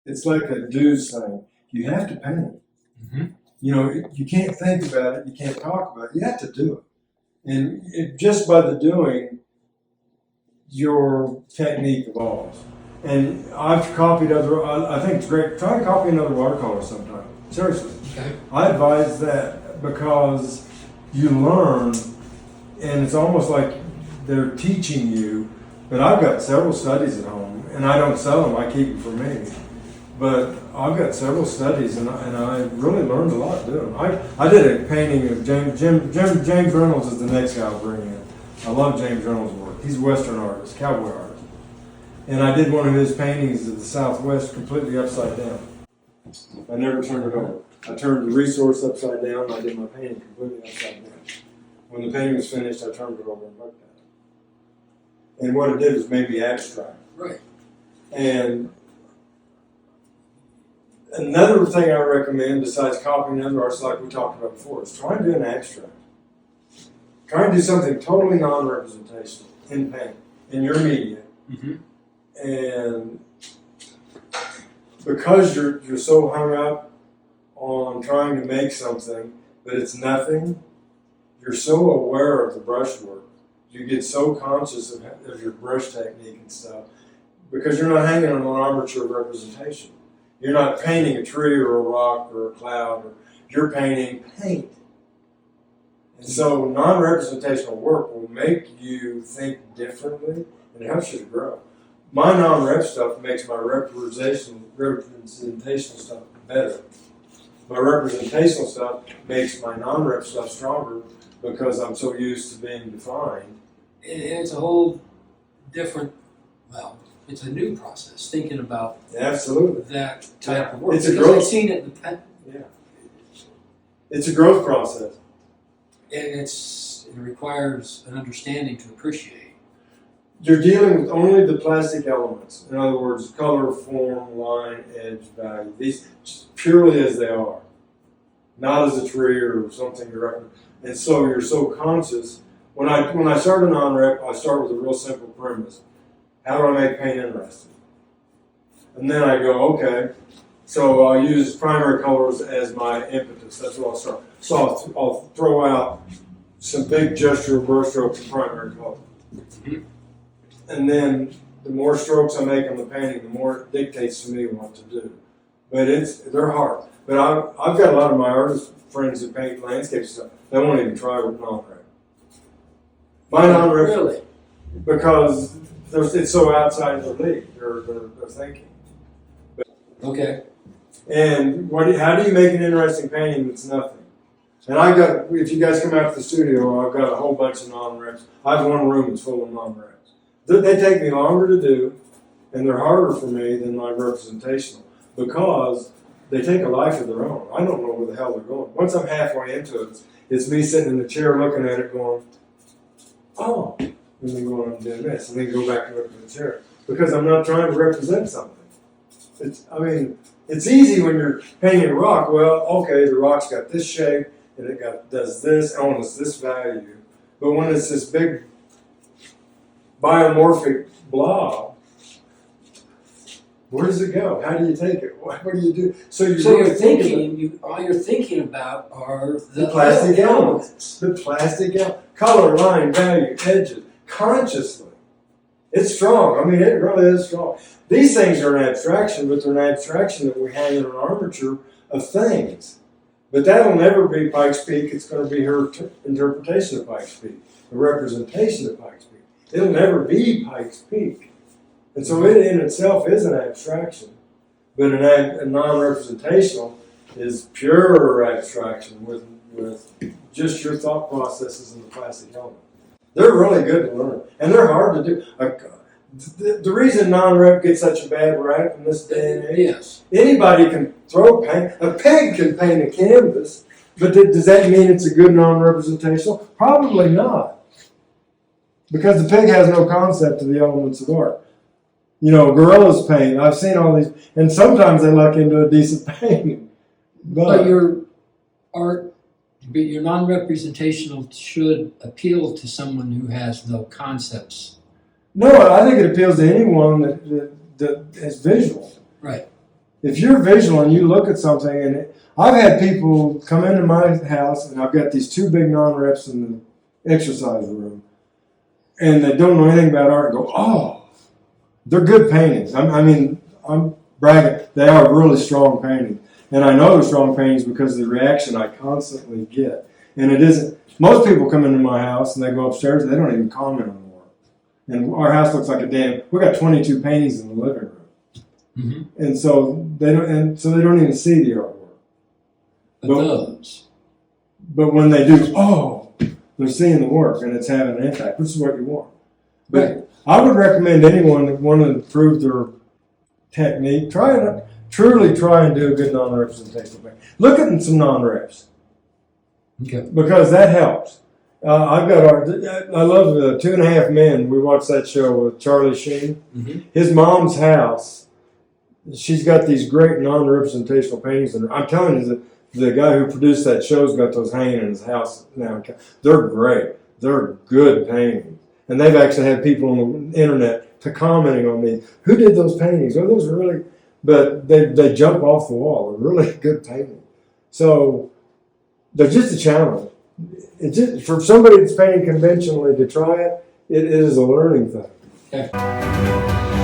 it's like a dues thing. You have to paint. Mm-hmm. You know, you can't think about it. You can't talk about it. You have to do it. And just by the doing, your technique evolves. And I've copied I think it's great. Try to copy another watercolor sometime. Seriously. Okay. I advise that because you learn, and it's almost like they're teaching you. But I've got several studies at home, and I don't sell them. I keep them for me. But I've got several studies, and I really learned a lot doing them. I did a painting of James Reynolds is the next guy I'll bring in. I love James Reynolds' work. He's a Western artist, cowboy artist. And I did one of his paintings of the Southwest completely upside down. I never turned it over. I turned the resource upside down, and I did my painting completely upside down. When the painting was finished, I turned it over and looked at it. And what it did was made me abstract. Right. And another thing I recommend, besides copying other artists like we talked about before, is try and do an abstract. Try and do something totally non-representational in paint, in your media. Mm-hmm. And because you're so hung up on trying to make something that it's nothing, you're so aware of the brushwork. You get so conscious of your brush technique and stuff because you're not hanging on an armature representation. You're not painting a tree or a rock or a cloud. You're painting paint. And so non-representational work will make you think differently and it helps you to grow. My non-rep stuff makes my representational stuff better. My representational stuff makes my non-rep stuff stronger because I'm so used to being defined. And it's a whole different, well, it's a new process, thinking about Absolutely. that type of work. It's a because growth. I've seen it in the past. Yeah. It's a growth process. And it requires an understanding to appreciate. You're dealing with only the plastic elements. In other words, color, form, line, edge, value. These purely as they are. Not as a tree or something you're. And so you're so conscious. When I start a non-rep, I start with a real simple premise. How do I make paint interesting? And then I go, okay, so I'll use primary colors as my impetus. That's what I'll start. So I'll throw out some big gestural brush strokes in primary color. And then the more strokes I make on the painting, the more it dictates to me what to do. But they're hard. But I've got a lot of my artist friends that paint landscape stuff. They won't even try with non-rep. My non-rep, Really? because it's so outside their league, their thinking. Okay. And how do you make an interesting painting that's nothing? And if you guys come out to the studio, I've got a whole bunch of non-reps. I have one room that's full of non-reps. They take me longer to do, and they're harder for me than my representational because they take a life of their own. I don't know where the hell they're going. Once I'm halfway into it, it's me sitting in the chair looking at it going, oh, and then going and doing this, and then go back and look at the chair because I'm not trying to represent something. It's easy when you're painting a rock. Well, okay, the rock's got this shape, and it does this, and it's this value. But when it's this big biomorphic blob, where does it go? How do you take it? What do you do? So you're thinking. All you're thinking about are the plastic elements. The plastic elements. Color, line, value, edges. Consciously. It's strong. I mean, it really is strong. These things are an abstraction, but they're an abstraction that we hang in an armature of things. But that'll never be Pike's Peak. It's going to be her interpretation of Pike's Peak, the representation of Pike's Peak. It'll never be Pike's Peak. And so it in itself is an abstraction. But a non-representational is pure abstraction with just your thought processes in the plastic element. They're really good to learn. And they're hard to do. The reason non-rep gets such a bad rap in this day and age, yes. Anybody can throw paint. A pig can paint a canvas, but does that mean it's a good non-representational? Probably not. Because the pig has no concept of the elements of art. You know, gorillas paint. I've seen all these, and sometimes they luck into a decent painting. But your art, your non-representational should appeal to someone who has no concepts. No, I think it appeals to anyone that is visual. Right. if you're visual and you look at something, and I've had people come into my house, and I've got these two big non-reps in the exercise room, and they don't know anything about art, and go, oh, they're good paintings. I mean, I'm bragging. They are really strong paintings. And I know they're strong paintings because of the reaction I constantly get. And it isn't, most people come into my house and they go upstairs and they don't even comment on the work. And our house looks like we got 22 paintings in the living room. Mm-hmm. And so they don't even see the artwork. But when they do, they're seeing the work and it's having an impact, which is what you want. But right. I would recommend anyone that want to improve their technique, truly try and do a good non-representational painting. Look at some non-reps. Okay. Because that helps. I've got art. I love 2.5 Men. We watched that show with Charlie Sheen. Mm-hmm. His mom's house, she's got these great non-representational paintings. And I'm telling you, the guy who produced that show's got those hanging in his house now. They're great. They're good paintings. And they've actually had people on the internet commenting on me. Who did those paintings? Oh, those are really... But they jump off the wall. They're really good painting. So they're just a challenge. It's just, for somebody that's painting conventionally to try it, it is a learning thing. Okay.